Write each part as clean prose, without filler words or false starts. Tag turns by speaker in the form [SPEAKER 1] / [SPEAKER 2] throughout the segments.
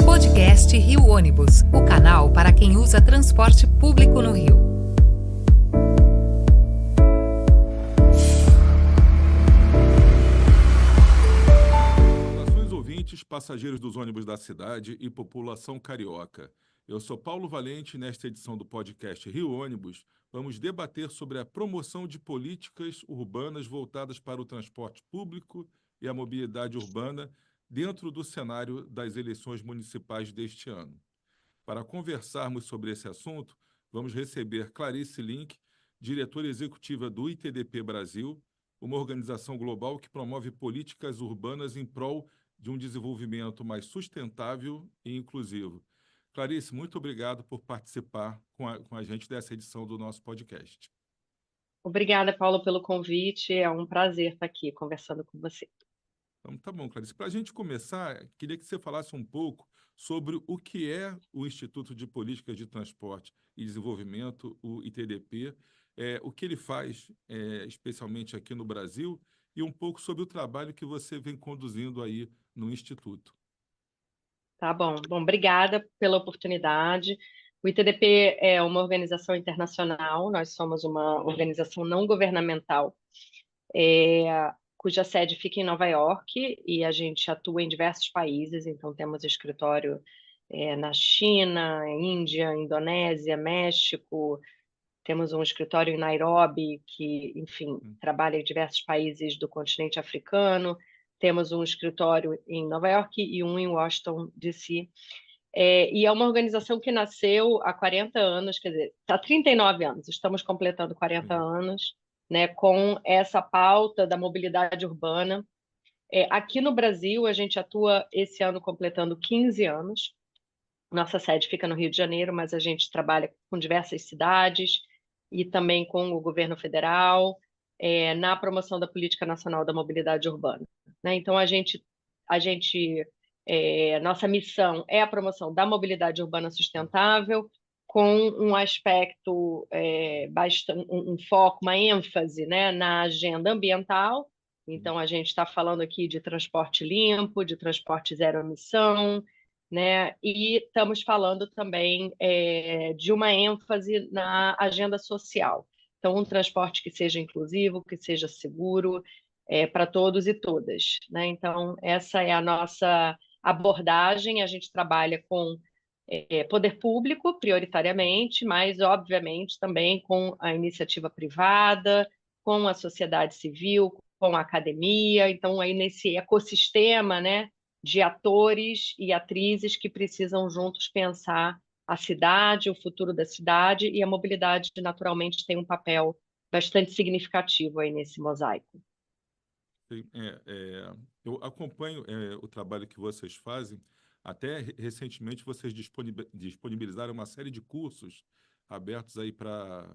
[SPEAKER 1] Podcast Rio Ônibus, o canal para quem usa transporte público no Rio.
[SPEAKER 2] Saudações ouvintes, passageiros dos ônibus da cidade e população carioca. Eu sou Paulo Valente e nesta edição do podcast Rio Ônibus vamos debater sobre a promoção de políticas urbanas voltadas para o transporte público e a mobilidade urbana dentro do cenário das eleições municipais deste ano. Para conversarmos sobre esse assunto, vamos receber Clarice Link, diretora executiva do ITDP Brasil, uma organização global que promove políticas urbanas em prol de um desenvolvimento mais sustentável e inclusivo. Clarice, muito obrigado por participar com a gente dessa edição do nosso podcast.
[SPEAKER 3] Obrigada, Paulo, pelo convite. É um prazer estar aqui conversando com você.
[SPEAKER 2] Então, tá bom, Clarice. Para a gente começar, queria que você falasse um pouco sobre o que é o Instituto de Políticas de Transporte e Desenvolvimento, o ITDP, o que ele faz, especialmente aqui no Brasil, e um pouco sobre o trabalho que você vem conduzindo aí no Instituto.
[SPEAKER 3] Tá bom. Bom, obrigada pela oportunidade. O ITDP é uma organização internacional, nós somos uma organização não governamental, cuja sede fica em Nova York e a gente atua em diversos países, então temos escritório na China, Índia, Indonésia, México, temos um escritório em Nairobi, que, enfim, trabalha em diversos países do continente africano. Temos um escritório em Nova York e um em Washington, D.C. E é uma organização que nasceu há 40 anos, quer dizer, há 39 anos, estamos completando 40 anos, né, com essa pauta da mobilidade urbana. Aqui no Brasil, a gente atua esse ano completando 15 anos. Nossa sede fica no Rio de Janeiro, mas a gente trabalha com diversas cidades e também com o governo federal, na promoção da Política Nacional da Mobilidade Urbana, né? Então, nossa missão é a promoção da mobilidade urbana sustentável, com um aspecto, um foco, uma ênfase, né, na agenda ambiental. Então, a gente está falando aqui de transporte limpo, de transporte zero emissão, né? E estamos falando também de uma ênfase na agenda social. Então, um transporte que seja inclusivo, que seja seguro para todos e todas, né? Então, essa é a nossa abordagem. A gente trabalha com poder público, prioritariamente, mas, obviamente, também com a iniciativa privada, com a sociedade civil, com a academia. Então, aí nesse ecossistema, né, de atores e atrizes que precisam juntos pensar a cidade, o futuro da cidade, e a mobilidade, naturalmente, tem um papel bastante significativo aí nesse mosaico.
[SPEAKER 2] Sim, eu acompanho o trabalho que vocês fazem. Até recentemente vocês disponibilizaram uma série de cursos abertos aí para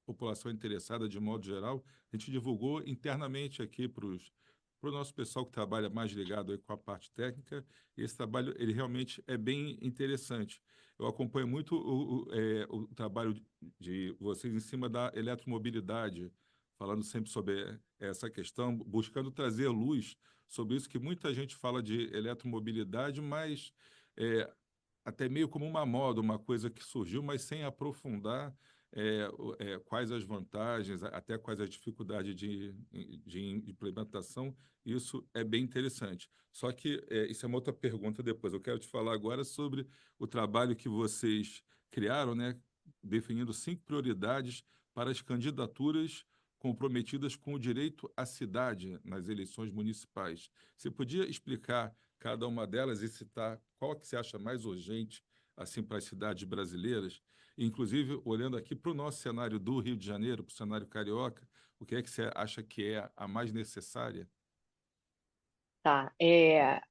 [SPEAKER 2] população interessada de modo geral. A gente divulgou internamente aqui para o nosso pessoal que trabalha mais ligado aí com a parte técnica. E esse trabalho ele realmente é bem interessante. Eu acompanho muito o trabalho de vocês em cima da eletromobilidade, falando sempre sobre essa questão, buscando trazer luz sobre isso, que muita gente fala de eletromobilidade, mas até meio como uma moda, uma coisa que surgiu, mas sem aprofundar quais as vantagens, até quais as dificuldades de implementação. Isso é bem interessante. Só que isso é uma outra pergunta depois. Eu quero te falar agora sobre o trabalho que vocês criaram, né, definindo 5 prioridades para as candidaturas comprometidas com o direito à cidade nas eleições municipais. Você podia explicar cada uma delas e citar qual que você acha mais urgente assim para as cidades brasileiras? Inclusive, olhando aqui para o nosso cenário do Rio de Janeiro, para o cenário carioca, o que é que você acha que é a mais necessária?
[SPEAKER 3] Tá. Eu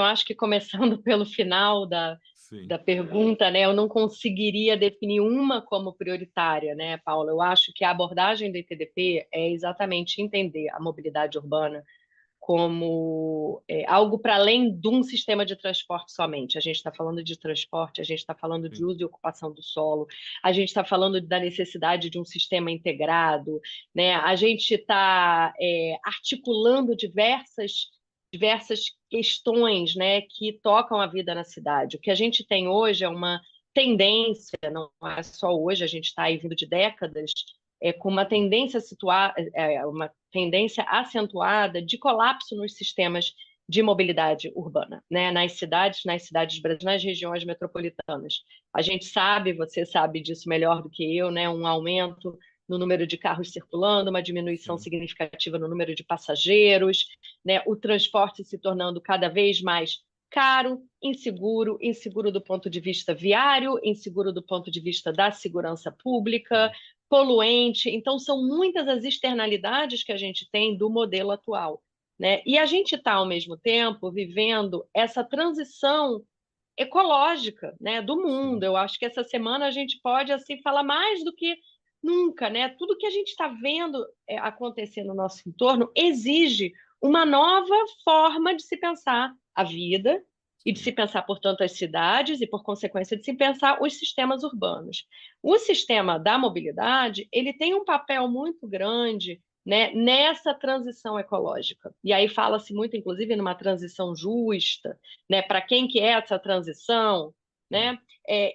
[SPEAKER 3] acho que começando pelo final
[SPEAKER 2] Sim,
[SPEAKER 3] da pergunta, né, eu não conseguiria definir uma como prioritária, né, Paula? Eu acho que a abordagem do ITDP é exatamente entender a mobilidade urbana como algo para além de um sistema de transporte somente. A gente está falando de transporte, a gente está falando de
[SPEAKER 2] sim,
[SPEAKER 3] uso e ocupação do solo, a gente está falando da necessidade de um sistema integrado, né? A gente está articulando diversas questões, né, que tocam a vida na cidade. O que a gente tem hoje é uma tendência, não é só hoje, a gente está aí vindo de décadas, com uma tendência uma tendência acentuada de colapso nos sistemas de mobilidade urbana, né? Nas cidades brasileiras, nas regiões metropolitanas. A gente sabe, você sabe disso melhor do que eu, né? Um aumento no número de carros circulando, uma diminuição significativa no número de passageiros, né? O transporte se tornando cada vez mais caro, inseguro do ponto de vista viário, inseguro do ponto de vista da segurança pública, poluente. Então, são muitas as externalidades que a gente tem do modelo atual, né? E a gente está, ao mesmo tempo, vivendo essa transição ecológica, né, do mundo. Eu acho que essa semana a gente pode assim falar mais do que nunca, né? Tudo que a gente está vendo acontecer no nosso entorno exige uma nova forma de se pensar a vida e de se pensar, portanto, as cidades e, por consequência, de se pensar os sistemas urbanos. O sistema da mobilidade, ele tem um papel muito grande, né, nessa transição ecológica. E aí fala-se muito, inclusive, numa transição justa, né, para quem que é essa transição, né?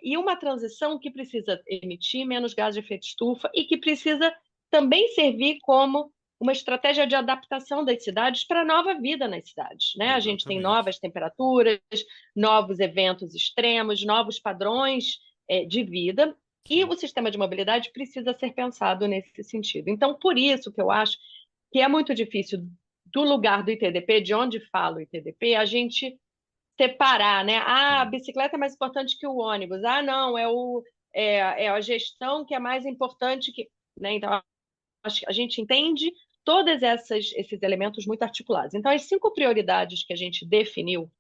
[SPEAKER 3] E uma transição que precisa emitir menos gás de efeito estufa e que precisa também servir como uma estratégia de adaptação das cidades para a nova vida nas cidades, né? A gente tem novas temperaturas, novos eventos extremos, novos padrões de vida, e o sistema de mobilidade precisa ser pensado nesse sentido. Então, por isso que eu acho que é muito difícil, do lugar do ITDP, de onde fala o ITDP, a gente separar, né? Ah, a bicicleta é mais importante que o ônibus. Ah, não, é a gestão que é mais importante que... Né? Então, acho que a gente entende todos esses elementos muito articulados. Então, as 5 prioridades que a gente definiu,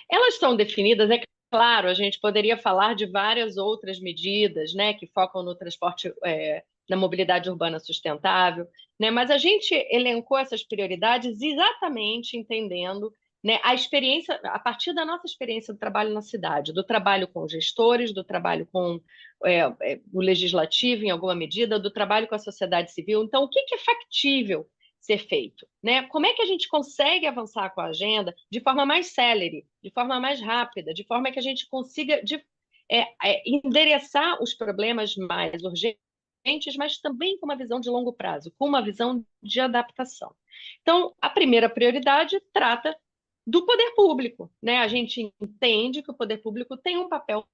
[SPEAKER 3] elas estão definidas, é claro, a gente poderia falar de várias outras medidas, né, que focam no transporte, na mobilidade urbana sustentável, né, mas a gente elencou essas prioridades exatamente entendendo, né, a experiência, a partir da nossa experiência do trabalho na cidade, do trabalho com gestores, do trabalho com o legislativo, em alguma medida, do trabalho com a sociedade civil. Então, o que é factível ser feito, né? Como é que a gente consegue avançar com a agenda de forma mais célere, de forma mais rápida, de forma que a gente consiga endereçar os problemas mais urgentes, mas também com uma visão de longo prazo, com uma visão de adaptação. Então, a primeira prioridade trata do poder público, né? A gente entende que o poder público tem um papel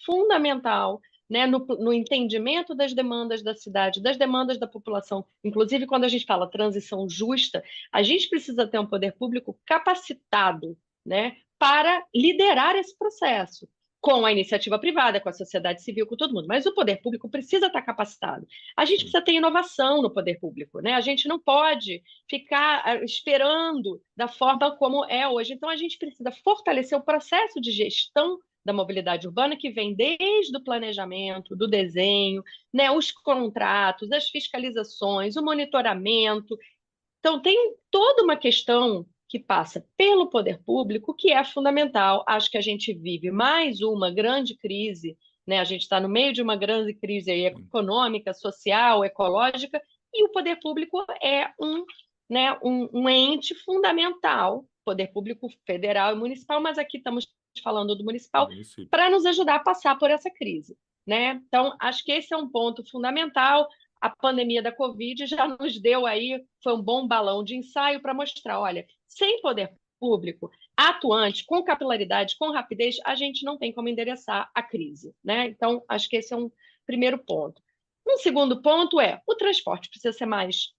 [SPEAKER 3] fundamental, né, no entendimento das demandas da cidade, das demandas da população. Inclusive, quando a gente fala transição justa, a gente precisa ter um poder público capacitado, né, para liderar esse processo, com a iniciativa privada, com a sociedade civil, com todo mundo. Mas o poder público precisa estar capacitado. A gente precisa ter inovação no poder público, né? A gente não pode ficar esperando da forma como é hoje. Então, a gente precisa fortalecer o processo de gestão da mobilidade urbana, que vem desde o planejamento, do desenho, né, os contratos, as fiscalizações, o monitoramento. Então, tem toda uma questão que passa pelo poder público, que é fundamental. Acho que a gente vive mais uma grande crise, né? A gente está no meio de uma grande crise aí econômica, social, ecológica, e o poder público é um ente fundamental, poder público federal e municipal, mas aqui estamos falando do municipal, para nos ajudar a passar por essa crise, né? Então, acho que esse é um ponto fundamental. A pandemia da Covid já nos deu aí, foi um bom balão de ensaio para mostrar, olha, sem poder público atuante, com capilaridade, com rapidez, a gente não tem como endereçar a crise, né? Então, acho que esse é um primeiro ponto. Um segundo ponto o transporte precisa ser mais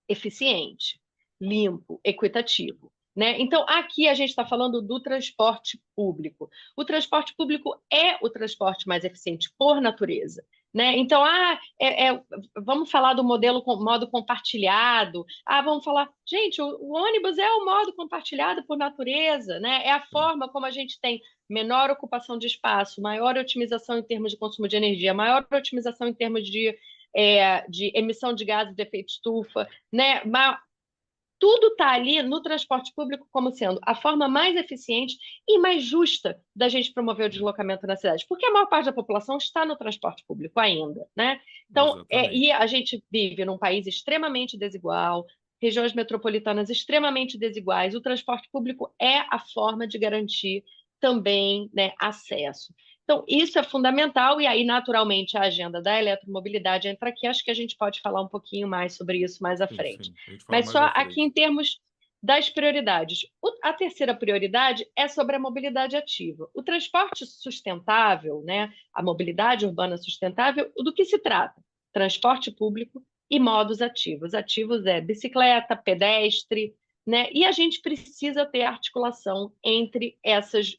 [SPEAKER 3] eficiente, limpo, equitativo, né? Então, aqui a gente está falando do transporte público. O transporte público é o transporte mais eficiente por natureza, né? Então, vamos falar do modo compartilhado. Vamos falar, gente, o ônibus é o modo compartilhado por natureza, né? É a forma como a gente tem menor ocupação de espaço, maior otimização em termos de consumo de energia, maior otimização em termos de emissão de gases de efeito estufa, né? Tudo está ali no transporte público como sendo a forma mais eficiente e mais justa da gente promover o deslocamento na cidade, porque a maior parte da população está no transporte público ainda, né? Então, e a gente vive num país extremamente desigual, regiões metropolitanas extremamente desiguais, o transporte público é a forma de garantir também, né, acesso. Então, isso é fundamental, e aí, naturalmente, a agenda da eletromobilidade entra aqui. Acho que a gente pode falar um pouquinho mais sobre isso mais à
[SPEAKER 2] Sim,
[SPEAKER 3] frente.
[SPEAKER 2] sim. A gente fala
[SPEAKER 3] Mas
[SPEAKER 2] mais
[SPEAKER 3] só
[SPEAKER 2] à
[SPEAKER 3] aqui em
[SPEAKER 2] frente.
[SPEAKER 3] termos das prioridades. A terceira prioridade é sobre a mobilidade ativa. O transporte sustentável, né, a mobilidade urbana sustentável, do que se trata? Transporte público e modos ativos. Ativos é bicicleta, pedestre, né? E a gente precisa ter articulação entre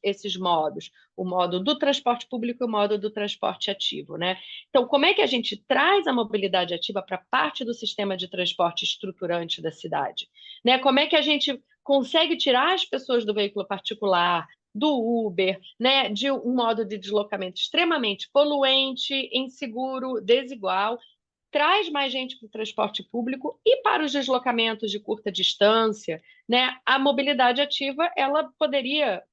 [SPEAKER 3] esses modos, o modo do transporte público e o modo do transporte ativo, né? Então, como é que a gente traz a mobilidade ativa para parte do sistema de transporte estruturante da cidade? Né? Como é que a gente consegue tirar as pessoas do veículo particular, do Uber, né, de um modo de deslocamento extremamente poluente, inseguro, desigual, traz mais gente para o transporte público e para os deslocamentos de curta distância, né? A mobilidade ativa ela poderia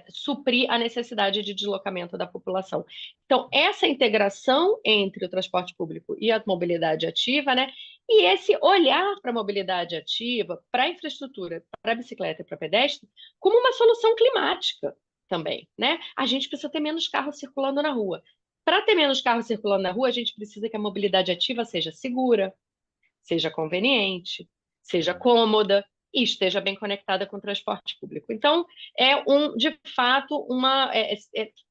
[SPEAKER 3] suprir a necessidade de deslocamento da população. Então, essa integração entre o transporte público e a mobilidade ativa, né? E esse olhar para a mobilidade ativa, para a infraestrutura, para a bicicleta e para a pedestre, como uma solução climática também, né? A gente precisa ter menos carros circulando na rua. Para ter menos carros circulando na rua, a gente precisa que a mobilidade ativa seja segura, seja conveniente, seja
[SPEAKER 2] Sim.
[SPEAKER 3] cômoda e esteja bem conectada com o transporte público. Então, de fato,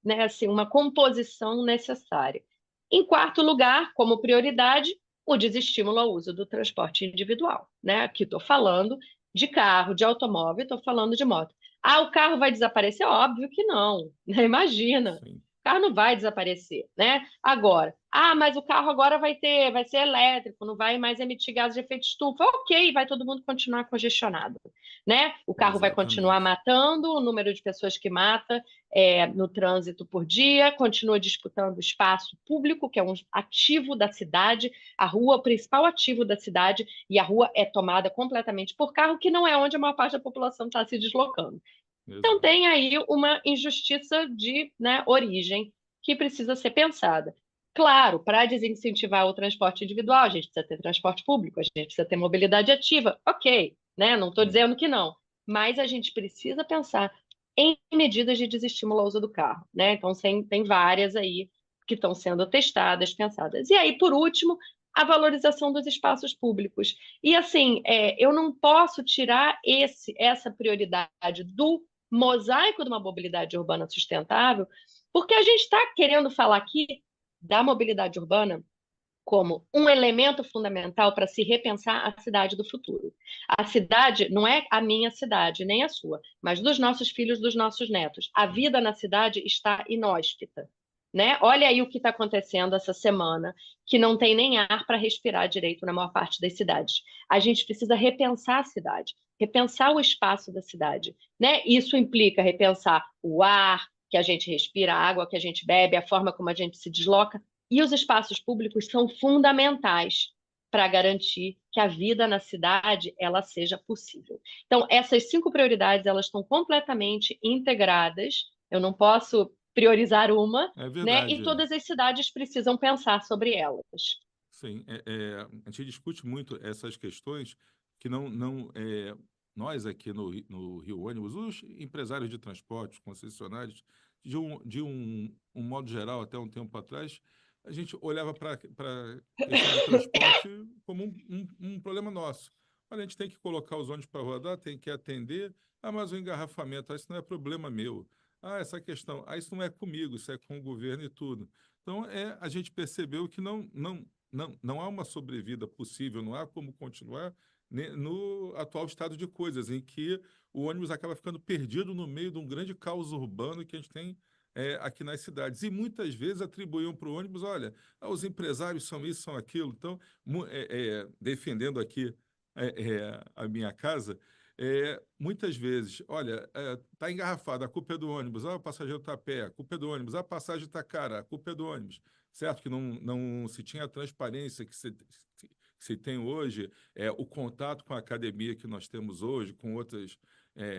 [SPEAKER 3] né, assim, uma composição necessária. Em quarto lugar, como prioridade, o desestímulo ao uso do transporte individual. Né? Aqui estou falando de carro, de automóvel, estou falando de moto. Ah, o carro vai desaparecer? Óbvio que não. Né? Imagina.
[SPEAKER 2] Sim.
[SPEAKER 3] O carro não vai desaparecer, né? Agora, mas o carro agora vai ser elétrico, não vai mais emitir gás de efeito estufa. Ok, vai todo mundo continuar congestionado, né? O carro vai continuar
[SPEAKER 2] Exatamente.
[SPEAKER 3] matando, o número de pessoas que mata no trânsito por dia, continua disputando espaço público, que é um ativo da cidade, a rua, o principal ativo da cidade, e a rua é tomada completamente por carro, que não é onde a maior parte da população está se deslocando. Então,
[SPEAKER 2] Exato.
[SPEAKER 3] tem aí uma injustiça de, né, origem que precisa ser pensada. Claro, para desincentivar o transporte individual, a gente precisa ter transporte público, a gente precisa ter mobilidade ativa. Ok, né? Não estou
[SPEAKER 2] Sim.
[SPEAKER 3] dizendo que não, mas a gente precisa pensar em medidas de desestímulo ao uso do carro, né? Então, tem várias aí que estão sendo testadas, pensadas. E aí, por último, a valorização dos espaços públicos. E assim, eu não posso tirar essa prioridade do mosaico de uma mobilidade urbana sustentável, porque a gente está querendo falar aqui da mobilidade urbana como um elemento fundamental para se repensar a cidade do futuro. A cidade não é a minha cidade, nem a sua, mas dos nossos filhos, dos nossos netos. A
[SPEAKER 2] Sim.
[SPEAKER 3] vida na cidade está inóspita. Né? Olha aí o que está acontecendo essa semana, que não tem nem ar para respirar direito na maior parte das cidades. A gente precisa repensar a cidade, repensar o espaço da cidade. Né? Isso implica repensar o ar que a gente respira, a água que a gente bebe, a forma como a gente se desloca, e os espaços públicos são fundamentais para garantir que a vida na cidade ela seja possível. Então, essas 5 prioridades elas estão completamente integradas. Eu não posso priorizar uma,
[SPEAKER 2] É
[SPEAKER 3] né? E
[SPEAKER 2] verdade.
[SPEAKER 3] todas as cidades precisam pensar sobre elas.
[SPEAKER 2] Sim. A gente discute muito essas questões que nós aqui no Rio Ônibus, os empresários de transporte, os concessionários, de um modo geral, até um tempo atrás, a gente olhava para a questão do transporte como um problema nosso. Olha, a gente tem que colocar os ônibus para rodar, tem que atender. Mas o engarrafamento, isso não é problema meu. Essa questão, isso não é comigo, isso é com o governo e tudo. Então, a gente percebeu que não há uma sobrevida possível, não há como continuar no atual estado de coisas, em que o ônibus acaba ficando perdido no meio de um grande caos urbano que a gente tem aqui nas cidades. E muitas vezes atribuíam para o ônibus, olha, os empresários são isso, são aquilo. Então, defendendo aqui a minha casa, muitas vezes, olha, está engarrafado, a culpa é do ônibus, o passageiro está a pé, a culpa é do ônibus, a passagem está cara, a culpa é do ônibus. Certo que não se tinha a transparência que se tem hoje, o contato com a academia que nós temos hoje, com outras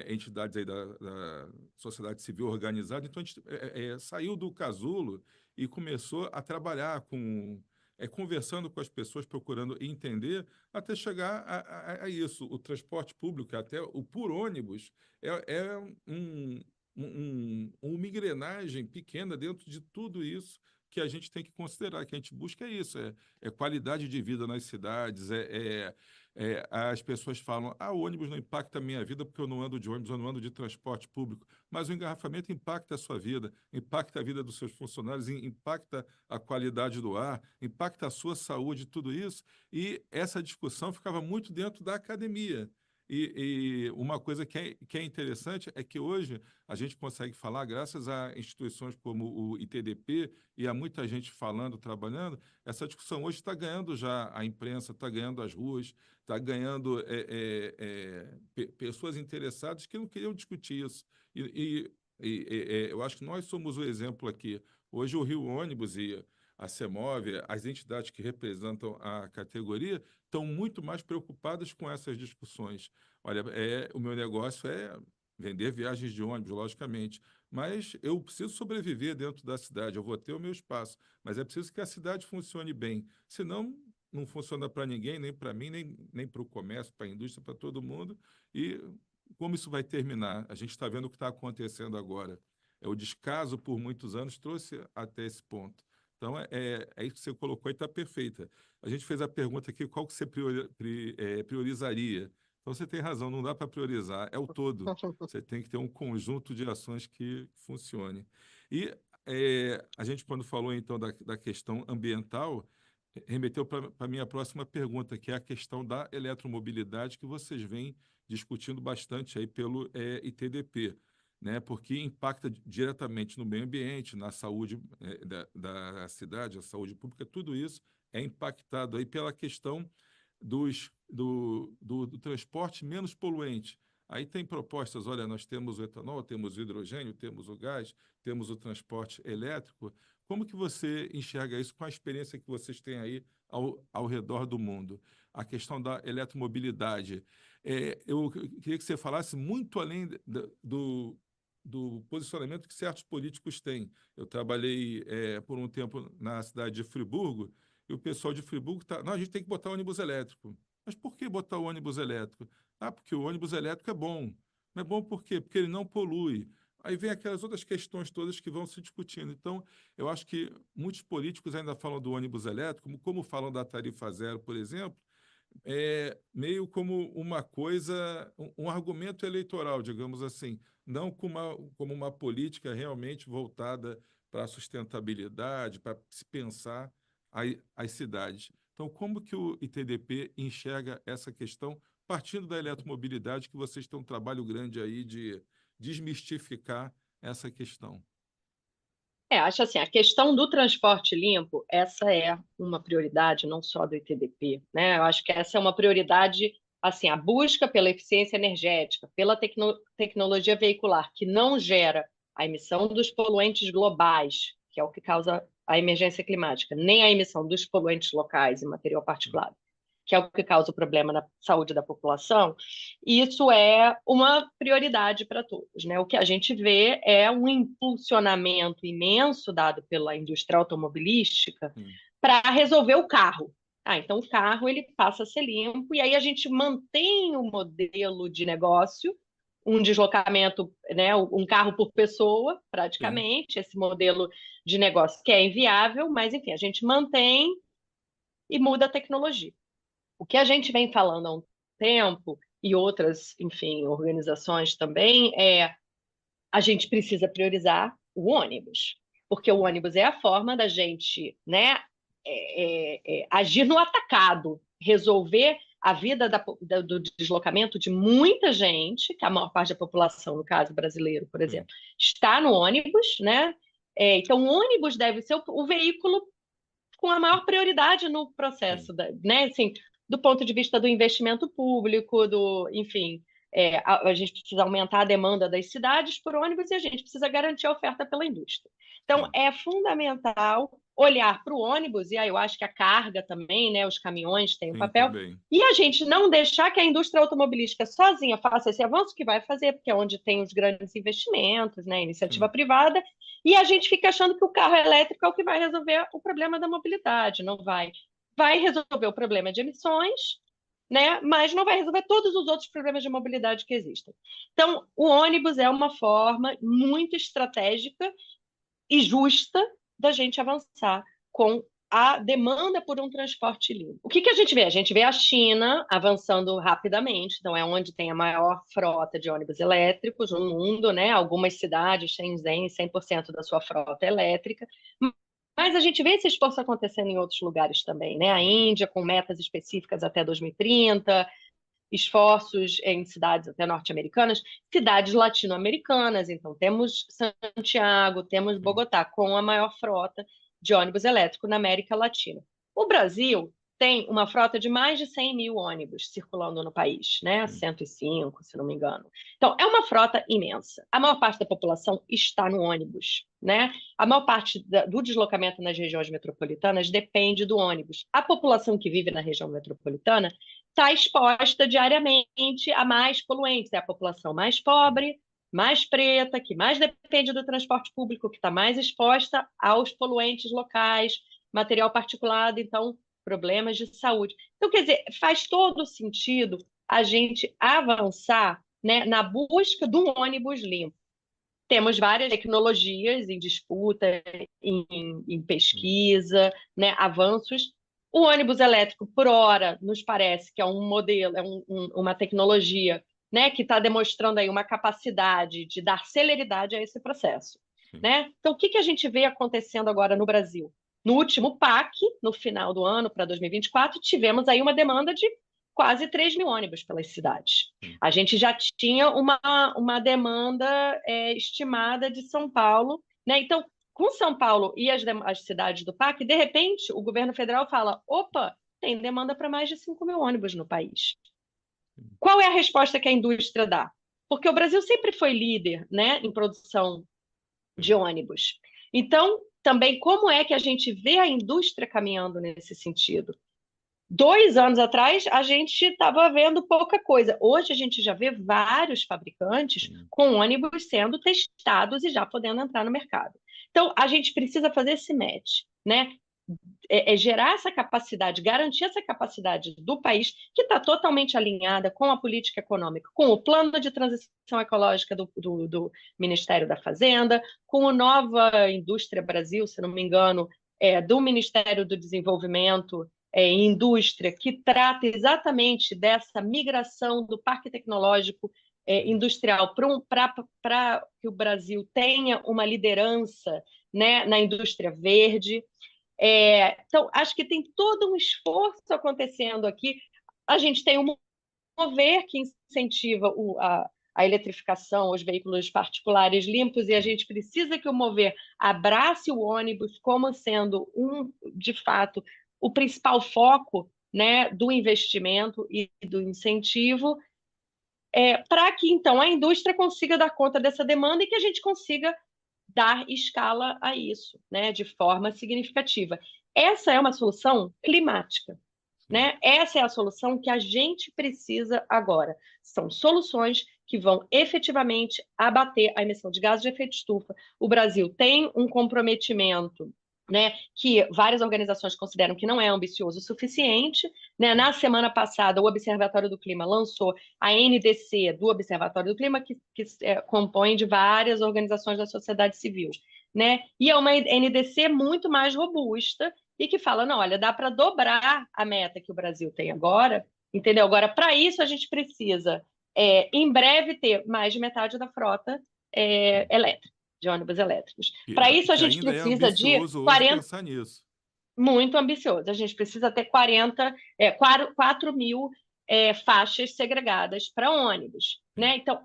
[SPEAKER 2] entidades aí da sociedade civil organizada. Então, a gente saiu do casulo e começou a trabalhar com conversando com as pessoas, procurando entender, até chegar a isso. O transporte público, até o por ônibus, é uma engrenagem pequena dentro de tudo isso que a gente tem que considerar, que a gente busca isso, é qualidade de vida nas cidades, as pessoas falam, o ônibus não impacta a minha vida porque eu não ando de ônibus, eu não ando de transporte público, mas o engarrafamento impacta a sua vida, impacta a vida dos seus funcionários, impacta a qualidade do ar, impacta a sua saúde, tudo isso, e essa discussão ficava muito dentro da academia. E uma coisa que é interessante é que hoje a gente consegue falar, graças a instituições como o ITDP e a muita gente falando, trabalhando, essa discussão hoje está ganhando já a imprensa, está ganhando as ruas, está ganhando pessoas interessadas que não queriam discutir isso. Eu acho que nós somos o exemplo aqui. Hoje o Rio Ônibus e a CEMOV, as entidades que representam a categoria, estão muito mais preocupadas com essas discussões. Olha, o meu negócio é vender viagens de ônibus, logicamente, mas eu preciso sobreviver dentro da cidade, eu vou ter o meu espaço, mas é preciso que a cidade funcione bem, senão não funciona para ninguém, nem para mim, nem para o comércio, para a indústria, para todo mundo. E como isso vai terminar? A gente está vendo o que está acontecendo agora. O descaso por muitos anos trouxe até esse ponto. Então, é isso que você colocou e está perfeita. A gente fez a pergunta aqui, qual que você priorizaria? Então, você tem razão, não dá para priorizar, é o todo. Você tem que ter um conjunto de ações que funcione. E a gente, quando falou, então, da questão ambiental, remeteu para a minha próxima pergunta, que é a questão da eletromobilidade, que vocês vêm discutindo bastante aí pelo ITDP, né? Porque impacta diretamente no meio ambiente, na saúde da cidade, a saúde pública, tudo isso é impactado aí pela questão do transporte menos poluente. Aí tem propostas, olha, nós temos o etanol, temos o hidrogênio, temos o gás, temos o transporte elétrico. Como que você enxerga isso com a experiência que vocês têm aí ao redor do mundo? A questão da eletromobilidade. Eu queria que você falasse muito além do posicionamento que certos políticos têm. Eu trabalhei por um tempo na cidade de Friburgo, e o pessoal de Friburgo está... Não, a gente tem que botar ônibus elétrico. Mas por que botar o ônibus elétrico? Porque o ônibus elétrico é bom. Mas é bom por quê? Porque ele não polui. Aí vem aquelas outras questões todas que vão se discutindo. Então, eu acho que muitos políticos ainda falam do ônibus elétrico, como falam da tarifa zero, por exemplo, meio como uma coisa, um argumento eleitoral, digamos assim, não como uma política realmente voltada para a sustentabilidade, para se pensar as cidades. Então, como que o ITDP enxerga essa questão, partindo da eletromobilidade, que vocês têm um trabalho grande aí de desmistificar essa questão?
[SPEAKER 3] Acho assim, a questão do transporte limpo, essa é uma prioridade não só do ITDP, né? Eu acho que essa é uma prioridade, assim, a busca pela eficiência energética, pela tecnologia veicular, que não gera a emissão dos poluentes globais, que é o que causa a emergência climática, nem a emissão dos poluentes locais em material particulado, que é o que causa o problema na saúde da população, isso é uma prioridade para todos, né? O que a gente vê é um impulsionamento imenso dado pela indústria automobilística para resolver o carro. Então o carro ele passa a ser limpo, e aí a gente mantém o modelo de negócio, um deslocamento, né, um carro por pessoa, praticamente, esse modelo de negócio que é inviável, mas enfim, a gente mantém e muda a tecnologia. O que a gente vem falando há um tempo, e outras, enfim, organizações também, a gente precisa priorizar o ônibus, porque o ônibus é a forma da gente, né, agir no atacado, resolver a vida do deslocamento de muita gente, que a maior parte da população, no caso brasileiro, por exemplo, está no ônibus, né? Então, o ônibus deve ser o veículo com a maior prioridade no processo, né? Assim, do ponto de vista do investimento público, enfim, a gente precisa aumentar a demanda das cidades por ônibus e a gente precisa garantir a oferta pela indústria. Então, é fundamental olhar para o ônibus, e aí eu acho que a carga também, né, os caminhões têm um
[SPEAKER 2] Sim,
[SPEAKER 3] papel,
[SPEAKER 2] também.
[SPEAKER 3] e a gente não deixar que a indústria automobilística sozinha faça esse avanço que vai fazer, porque é onde tem os grandes investimentos, né, iniciativa
[SPEAKER 2] Sim.
[SPEAKER 3] privada, e a gente fica achando que o carro elétrico é o que vai resolver o problema da mobilidade, não vai. Vai resolver o problema de emissões, né, mas não vai resolver todos os outros problemas de mobilidade que existem. Então, o ônibus é uma forma muito estratégica e justa da gente avançar com a demanda por um transporte limpo. O que a gente vê? A gente vê a China avançando rapidamente, então é onde tem a maior frota de ônibus elétricos no mundo, né? Algumas cidades, Shenzhen, 100% da sua frota é elétrica. Mas a gente vê esse esforço acontecendo em outros lugares também, né? A Índia, com metas específicas até 2030, esforços em cidades até norte-americanas, cidades latino-americanas. Então, temos Santiago, temos
[SPEAKER 2] Sim.
[SPEAKER 3] Bogotá, com a maior frota de ônibus elétrico na América Latina. O Brasil tem uma frota de mais de 100 mil ônibus circulando no país, né?
[SPEAKER 2] Sim.
[SPEAKER 3] 105, se não me engano. Então, é uma frota imensa. A maior parte da população está no ônibus, né? A maior parte do deslocamento nas regiões metropolitanas depende do ônibus. A população que vive na região metropolitana está exposta diariamente a mais poluentes. É a população mais pobre, mais preta, que mais depende do transporte público, que está mais exposta aos poluentes locais, material particulado, então, problemas de saúde. Então, quer dizer, faz todo sentido a gente avançar, né, na busca de um ônibus limpo. Temos várias tecnologias em disputa, em pesquisa, né, avanços. O ônibus elétrico, por hora, nos parece que é um modelo, é uma tecnologia, né, que está demonstrando aí uma capacidade de dar celeridade a esse processo.
[SPEAKER 2] Sim.
[SPEAKER 3] Né? Então, o que a gente vê acontecendo agora no Brasil? No último PAC, no final do ano, para 2024, tivemos aí uma demanda de quase 3 mil ônibus pelas cidades.
[SPEAKER 2] Sim.
[SPEAKER 3] A gente já tinha uma demanda estimada de São Paulo, né? Então, com São Paulo e as cidades do PAC, de repente, o governo federal fala: opa, tem demanda para mais de 5 mil ônibus no país. Qual é a resposta que a indústria dá? Porque o Brasil sempre foi líder, né, em produção de ônibus. Então, também, como é que a gente vê a indústria caminhando nesse sentido? 2 anos atrás, a gente estava vendo pouca coisa. Hoje, a gente já vê vários fabricantes com ônibus sendo testados e já podendo entrar no mercado. Então, a gente precisa fazer esse match, né? Gerar essa capacidade, garantir essa capacidade do país, que está totalmente alinhada com a política econômica, com o plano de transição ecológica do Ministério da Fazenda, com a nova Indústria Brasil, se não me engano, do Ministério do Desenvolvimento e Indústria, que trata exatamente dessa migração do parque tecnológico industrial para que o Brasil tenha uma liderança, né, na indústria verde. Então, acho que tem todo um esforço acontecendo aqui. A gente tem um mover que incentiva a eletrificação, os veículos particulares limpos, e a gente precisa que o mover abrace o ônibus como sendo, de fato, o principal foco, né, do investimento e do incentivo, para que, então, a indústria consiga dar conta dessa demanda e que a gente consiga dar escala a isso, né, de forma significativa. Essa é uma solução climática, né? Essa é a solução que a gente precisa agora. São soluções que vão efetivamente abater a emissão de gases de efeito estufa. O Brasil tem um comprometimento, né, que várias organizações consideram que não é ambicioso o suficiente, né? Na semana passada, o Observatório do Clima lançou a NDC do Observatório do Clima, que compõe de várias organizações da sociedade civil, né? E é uma NDC muito mais robusta e que fala, não, olha, dá para dobrar a meta que o Brasil tem agora, entendeu? Agora, para isso, a gente precisa, em breve, ter mais de metade da frota elétrica, de ônibus elétricos. Para isso, a
[SPEAKER 2] Que
[SPEAKER 3] gente
[SPEAKER 2] ainda é
[SPEAKER 3] precisa de
[SPEAKER 2] ambicioso hoje
[SPEAKER 3] 40...
[SPEAKER 2] pensar nisso.
[SPEAKER 3] Muito ambicioso. A gente precisa ter 4 mil faixas segregadas para ônibus, né? Então,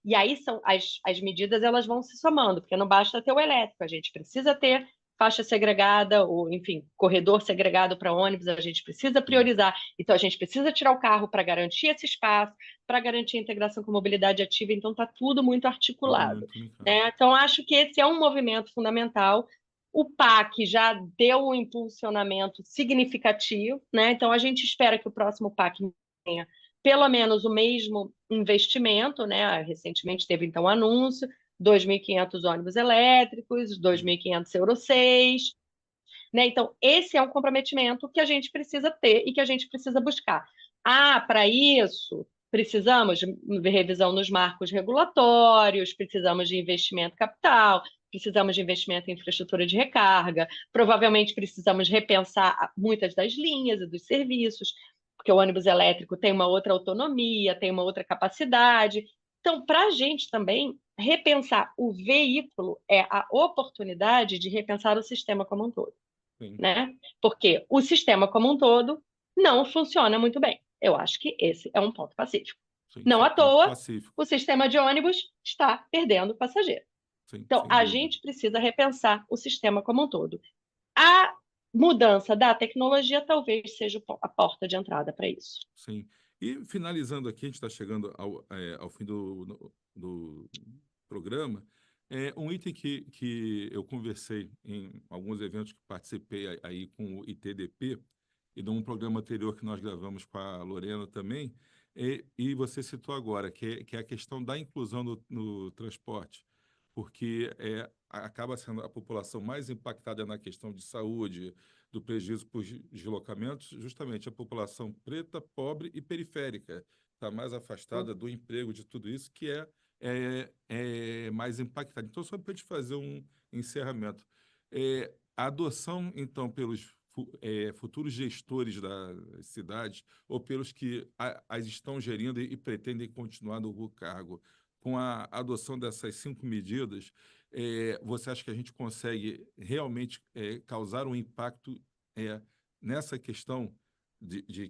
[SPEAKER 3] e aí são as medidas, elas vão se somando, porque não basta ter o elétrico, a gente precisa ter faixa segregada, ou, enfim, corredor segregado para ônibus, a gente precisa priorizar. Então, a gente precisa tirar o carro para garantir esse espaço, para garantir a integração com a mobilidade ativa, então está tudo muito articulado.
[SPEAKER 2] Tudo muito
[SPEAKER 3] Né? Então, acho que esse é um movimento fundamental. O PAC já deu um impulsionamento significativo, né? Então, a gente espera que o próximo PAC tenha pelo menos o mesmo investimento, né? Recentemente teve, então, um anúncio, 2.500 ônibus elétricos, 2.500 Euro 6, né? Então, esse é um comprometimento que a gente precisa ter e que a gente precisa buscar. Para isso, precisamos de revisão nos marcos regulatórios, precisamos de investimento capital, precisamos de investimento em infraestrutura de recarga, provavelmente precisamos repensar muitas das linhas e dos serviços, porque o ônibus elétrico tem uma outra autonomia, tem uma outra capacidade. Então, para a gente também, repensar o veículo é a oportunidade de repensar o sistema como um todo,
[SPEAKER 2] Sim,
[SPEAKER 3] né? Porque o sistema como um todo não funciona muito bem. Eu acho que esse é um ponto pacífico.
[SPEAKER 2] sim,
[SPEAKER 3] Não
[SPEAKER 2] isso é
[SPEAKER 3] à
[SPEAKER 2] ponto
[SPEAKER 3] toa,
[SPEAKER 2] pacífico.
[SPEAKER 3] o sistema de ônibus está perdendo passageiro.
[SPEAKER 2] Sim,
[SPEAKER 3] Então,
[SPEAKER 2] sem
[SPEAKER 3] a
[SPEAKER 2] dúvida.
[SPEAKER 3] gente precisa repensar o sistema como um todo. A mudança da tecnologia talvez seja a porta de entrada para isso.
[SPEAKER 2] Sim. E finalizando aqui, a gente está chegando ao fim do programa. Um item que eu conversei em alguns eventos que participei aí com o ITDP e num programa anterior que nós gravamos com a Lorena também, e você citou agora, que é a questão da inclusão no transporte, porque acaba sendo a população mais impactada na questão de saúde, do prejuízo por deslocamentos, justamente a população preta, pobre e periférica, está mais afastada do emprego, de tudo isso, que é mais impactada. Então, só para a gente fazer um encerramento, a adoção, então, pelos futuros gestores da cidade ou pelos que as estão gerindo e pretendem continuar no cargo, com a adoção dessas 5 medidas, você acha que a gente consegue realmente causar um impacto nessa questão de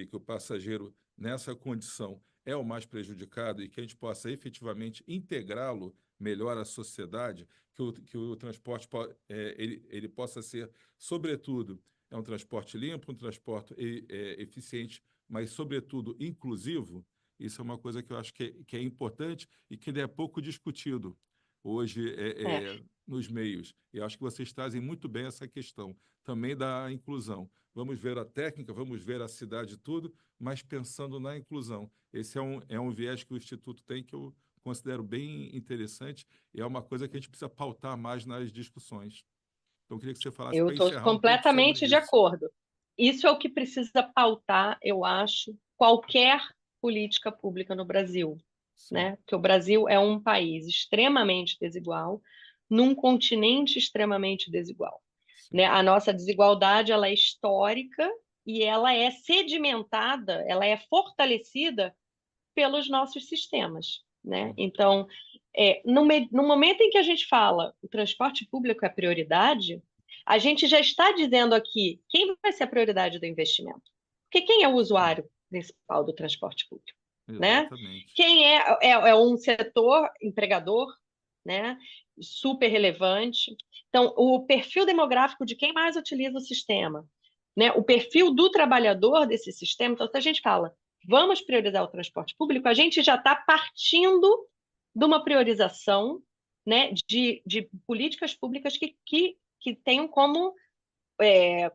[SPEAKER 2] que o passageiro, nessa condição, é o mais prejudicado e que a gente possa efetivamente integrá-lo melhor à sociedade, que o transporte ele possa ser, sobretudo, um transporte limpo, um transporte eficiente, mas, sobretudo, inclusivo? Isso é uma coisa que eu acho que é importante e que ainda é pouco discutido hoje nos meios. E acho que vocês trazem muito bem essa questão também da inclusão. Vamos ver a técnica, vamos ver a cidade tudo, mas pensando na inclusão. Esse é um viés que o Instituto tem que eu considero bem interessante e é uma coisa que a gente precisa pautar mais nas discussões. Então, eu queria que você falasse
[SPEAKER 3] Eu
[SPEAKER 2] para
[SPEAKER 3] estou
[SPEAKER 2] encerrar um pouco sobre
[SPEAKER 3] completamente de
[SPEAKER 2] isso.
[SPEAKER 3] acordo. Isso é o que precisa pautar, eu acho, qualquer política pública no Brasil,
[SPEAKER 2] Sim,
[SPEAKER 3] né? Porque o Brasil é um país extremamente desigual, num continente extremamente desigual, né?
[SPEAKER 2] sim,
[SPEAKER 3] A nossa desigualdade, ela é histórica e ela é sedimentada, ela é fortalecida pelos nossos sistemas, né?
[SPEAKER 2] sim,
[SPEAKER 3] Então, no momento em que a gente fala o transporte público é prioridade, a gente já está dizendo aqui quem vai ser a prioridade do investimento. Porque quem é o
[SPEAKER 2] sim,
[SPEAKER 3] usuário principal do transporte público, né?
[SPEAKER 2] exatamente.
[SPEAKER 3] Quem é um setor empregador, né? Super relevante. Então, o perfil demográfico de quem mais utiliza o sistema, né? O perfil do trabalhador desse sistema. Então, se a gente fala vamos priorizar o transporte público, a gente já está partindo de uma priorização, né, de políticas públicas que tenham como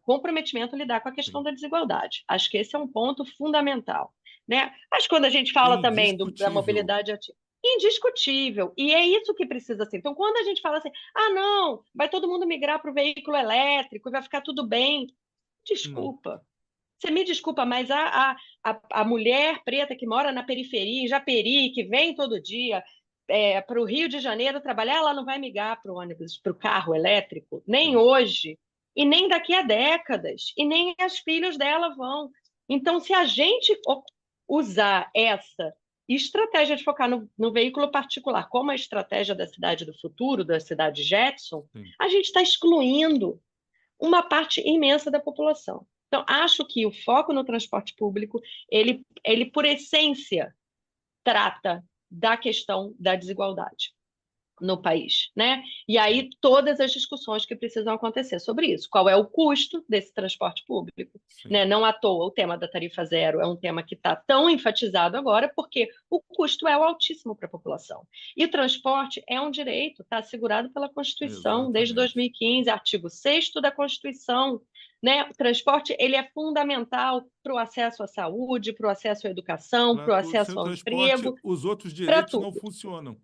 [SPEAKER 3] comprometimento lidar com a questão
[SPEAKER 2] Sim.
[SPEAKER 3] da desigualdade. Acho que esse é um ponto fundamental, né? Mas quando a gente fala também da
[SPEAKER 2] Indiscutível.
[SPEAKER 3] mobilidade ativa, indiscutível, e é isso que precisa ser. Então, quando a gente fala assim, não, vai todo mundo migrar para o veículo elétrico e vai ficar tudo bem,
[SPEAKER 2] Não.
[SPEAKER 3] desculpa. Você me desculpa, mas a mulher preta que mora na periferia, em Japeri, que vem todo dia para o Rio de Janeiro trabalhar, ela não vai migrar para o ônibus, para o carro elétrico, nem
[SPEAKER 2] Sim.
[SPEAKER 3] hoje, e nem daqui a décadas, e nem as filhas dela vão. Então, se a gente usar essa estratégia de focar no veículo particular como a estratégia da cidade do futuro, da cidade Jetson,
[SPEAKER 2] Sim.
[SPEAKER 3] a gente está excluindo uma parte imensa da população. Então, acho que o foco no transporte público, ele por essência, trata da questão da desigualdade. no país, né? E aí todas as discussões que precisam acontecer sobre isso. Qual é o custo desse transporte público, né? Não à toa o tema da tarifa zero é um tema que está tão enfatizado agora porque o custo é altíssimo para a população. E o transporte é um direito, está assegurado pela Constituição desde 2015, artigo 6º da Constituição, né? O transporte ele é fundamental para o acesso à saúde, para o acesso à educação, para o acesso ao emprego.
[SPEAKER 2] Os outros direitos não funcionam.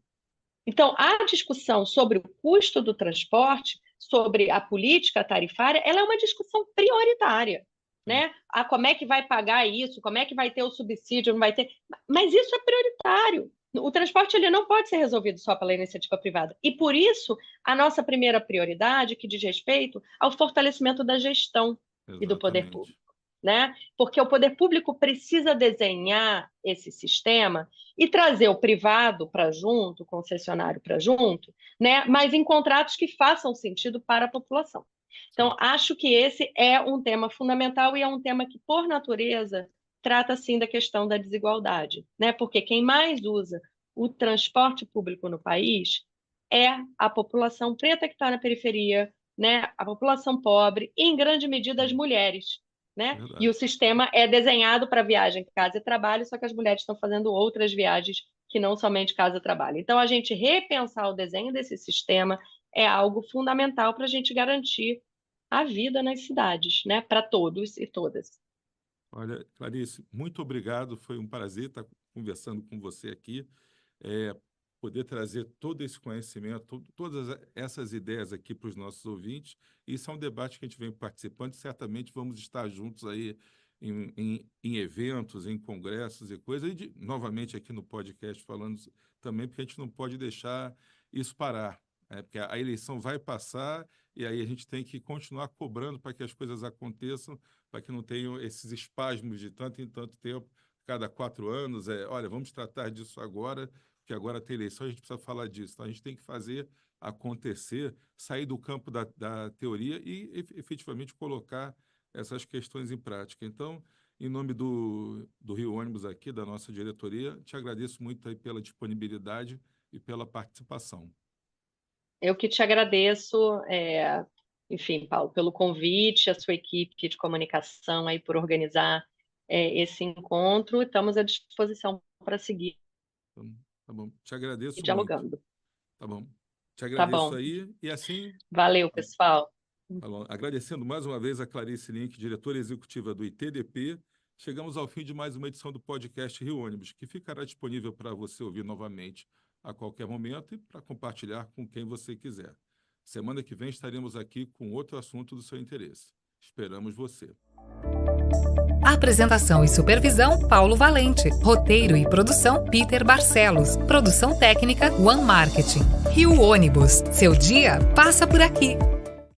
[SPEAKER 3] Então, a discussão sobre o custo do transporte, sobre a política tarifária, ela é uma discussão prioritária, né? Como é que vai pagar isso? Como é que vai ter o subsídio? Não vai ter? Mas isso é prioritário. O transporte ele não pode ser resolvido só pela iniciativa privada. E, por isso, a nossa primeira prioridade, que diz respeito ao fortalecimento da gestão e do poder público, né? Porque o poder público precisa desenhar esse sistema e trazer o privado para junto, o concessionário para junto, né? Mas em contratos que façam sentido para a população. Então, acho que esse é um tema fundamental e é um tema que, por natureza, trata, sim, da questão da desigualdade, né? Porque quem mais usa o transporte público no país é a população preta que está na periferia, né? A população pobre e, em grande medida, as mulheres, né? E o sistema é desenhado para viagem casa e trabalho, só que as mulheres estão fazendo outras viagens que não somente casa e trabalho. Então, a gente repensar o desenho desse sistema é algo fundamental para a gente garantir a vida nas cidades, né? Para todos e todas.
[SPEAKER 2] Olha, Clarice, muito obrigado. Foi um prazer estar conversando com você aqui, poder trazer todo esse conhecimento, todas essas ideias aqui para os nossos ouvintes. Isso é um debate que a gente vem participando e certamente vamos estar juntos aí em eventos, em congressos e coisas. E, novamente, aqui no podcast falando também, porque a gente não pode deixar isso parar, porque a eleição vai passar e aí a gente tem que continuar cobrando para que as coisas aconteçam, para que não tenham esses espasmos de tanto em tanto tempo, cada 4 anos. Olha, vamos tratar disso agora, porque agora tem eleição, a gente precisa falar disso. Então, a gente tem que fazer acontecer, sair do campo da teoria e efetivamente colocar essas questões em prática. Então, em nome do Rio Ônibus aqui, da nossa diretoria, te agradeço muito aí pela disponibilidade e pela participação.
[SPEAKER 3] Eu que te agradeço, enfim, Paulo, pelo convite, a sua equipe de comunicação aí por organizar esse encontro. Estamos à disposição para seguir.
[SPEAKER 2] Tá bom, te agradeço
[SPEAKER 3] dialogando.
[SPEAKER 2] muito. Tá bom, te agradeço aí e assim...
[SPEAKER 3] Valeu, pessoal.
[SPEAKER 2] Tá bom. Agradecendo mais uma vez a Clarice Link, diretora executiva do ITDP, chegamos ao fim de mais uma edição do podcast Rio Ônibus, que ficará disponível para você ouvir novamente a qualquer momento e para compartilhar com quem você quiser. Semana que vem estaremos aqui com outro assunto do seu interesse. Esperamos você.
[SPEAKER 1] Apresentação e supervisão, Paulo Valente. Roteiro e produção, Peter Barcelos. Produção técnica, One Marketing. Rio Ônibus. Seu dia passa por aqui.